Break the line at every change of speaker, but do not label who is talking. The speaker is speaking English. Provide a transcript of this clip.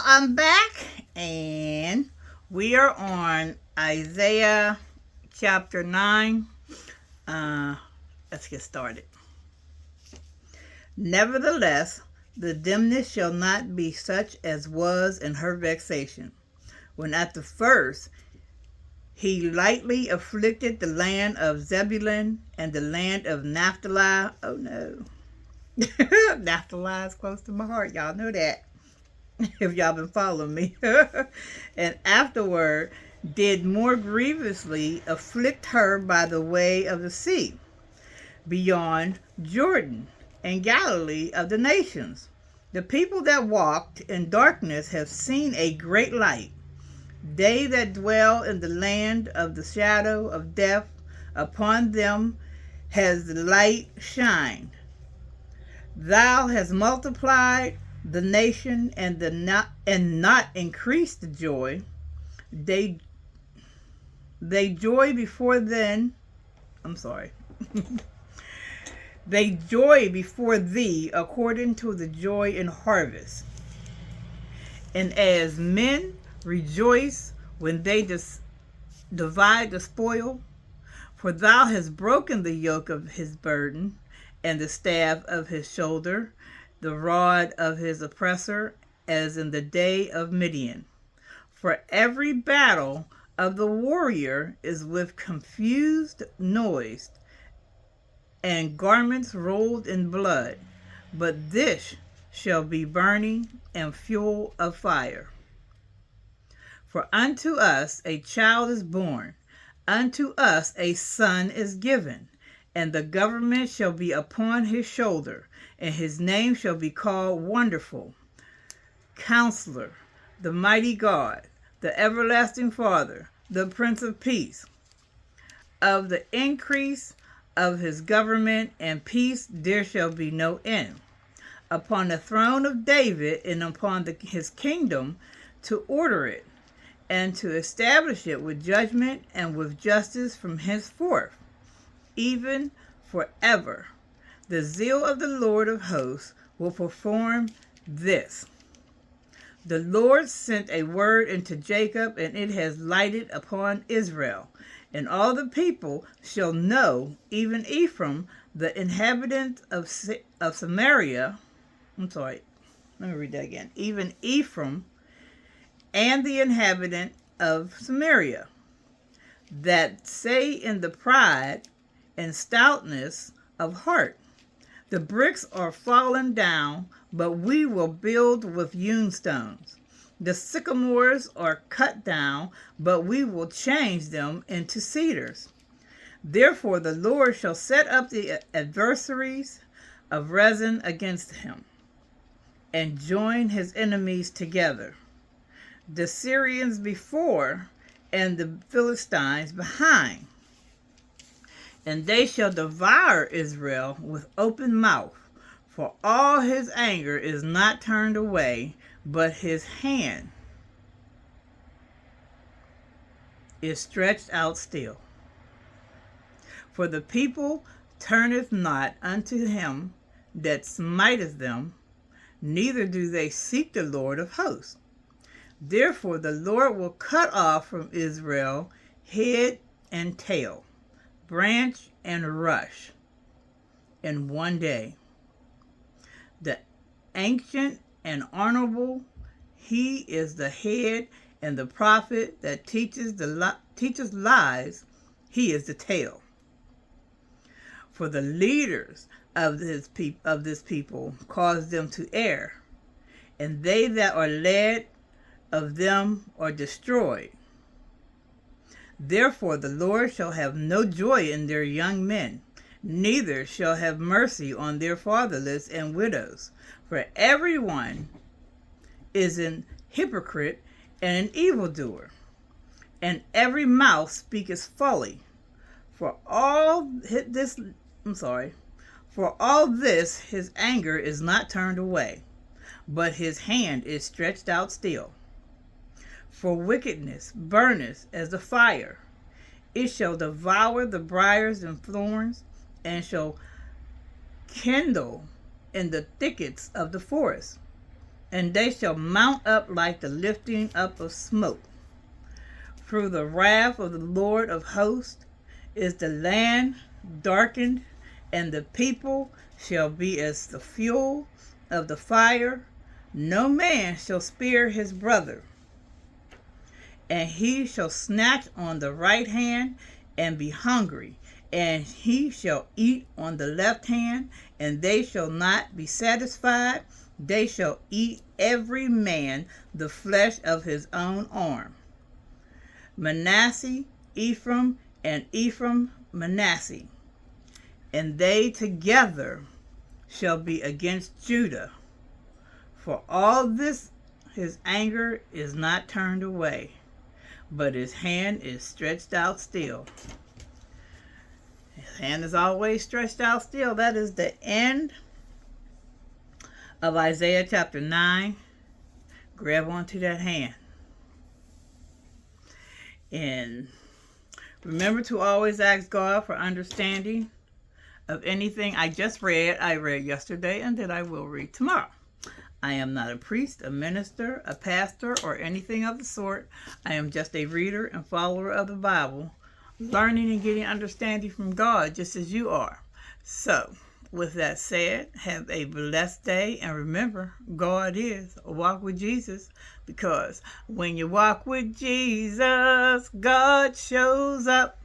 I'm back, and we are on Isaiah chapter 9. Uh, let's get started. Nevertheless, the dimness shall not be such as was in her vexation, when at the first he lightly afflicted the land of Zebulun and the land of Naphtali. Oh no. Naphtali is close to my heart. Y'all know that. If y'all been following me. And afterward did more grievously afflict her by the way of the sea, beyond Jordan, and Galilee of the nations. The people that walked in darkness have seen a great light. They that dwell in the land of the shadow of death, upon them has the light shined. Thou hast multiplied the nation and not increased the joy. They joy before then. I'm sorry. They joy before thee according to the joy in harvest. And as men rejoice when they divide the spoil, for thou hast broken the yoke of his burden, and the staff of his shoulder, the rod of his oppressor, as in the day of Midian. For every battle of the warrior is with confused noise, and garments rolled in blood, but this shall be burning and fuel of fire. For unto us a child is born, unto us a son is given, and the government shall be upon his shoulder, and his name shall be called Wonderful, Counselor, the Mighty God, the Everlasting Father, the Prince of Peace. Of the increase of his government and peace there shall be no end, upon the throne of David and upon his kingdom, to order it, and to establish it with judgment and with justice from henceforth, even forever. The zeal of the Lord of hosts will perform this. The Lord sent a word into Jacob, and it has lighted upon Israel. And all the people shall know, even Ephraim, the inhabitant of Samaria. I'm sorry, let me read that again. Even Ephraim and the inhabitant of Samaria, that say in the pride and stoutness of heart, the bricks are fallen down, but we will build with hewn stones. The sycamores are cut down, but we will change them into cedars. Therefore the Lord shall set up the adversaries of Rezin against him, and join his enemies together, the Syrians before, and the Philistines behind. And they shall devour Israel with open mouth, for all his anger is not turned away, but his hand is stretched out still. For the people turneth not unto him that smiteth them, neither do they seek the Lord of hosts. Therefore the Lord will cut off from Israel head and tail, branch and rush, in one day. The ancient and honorable, he is the head, and the prophet that teaches lies, he is the tail. For the leaders of this people cause them to err, and they that are led of them are destroyed. Therefore the Lord shall have no joy in their young men, neither shall have mercy on their fatherless and widows. For everyone is an hypocrite and an evildoer, and every mouth speaketh folly. For all this his anger is not turned away, but his hand is stretched out still. For wickedness burneth as a fire, it shall devour the briars and thorns, and shall kindle in the thickets of the forest. and they shall mount up like the lifting up of smoke. Through the wrath of the Lord of hosts is the land darkened, and the people shall be as the fuel of the fire. No man shall spare his brother, and he shall snatch on the right hand and be hungry, and he shall eat on the left hand, and they shall not be satisfied. They shall eat every man the flesh of his own arm. Manasseh, Ephraim, and Ephraim, Manasseh, and they together shall be against Judah. For all this his anger is not turned away, but his hand is stretched out still. His hand is always stretched out still. That is the end of Isaiah chapter 9. Grab onto that hand. And remember to always ask God for understanding of anything I just read. I read yesterday and that I will read tomorrow. I am not a priest, a minister, a pastor, or anything of the sort. I am just a reader and follower of the Bible, learning and getting understanding from God just as you are. So, with that said, have a blessed day, and remember, God is. Walk with Jesus, because when you walk with Jesus, God shows up.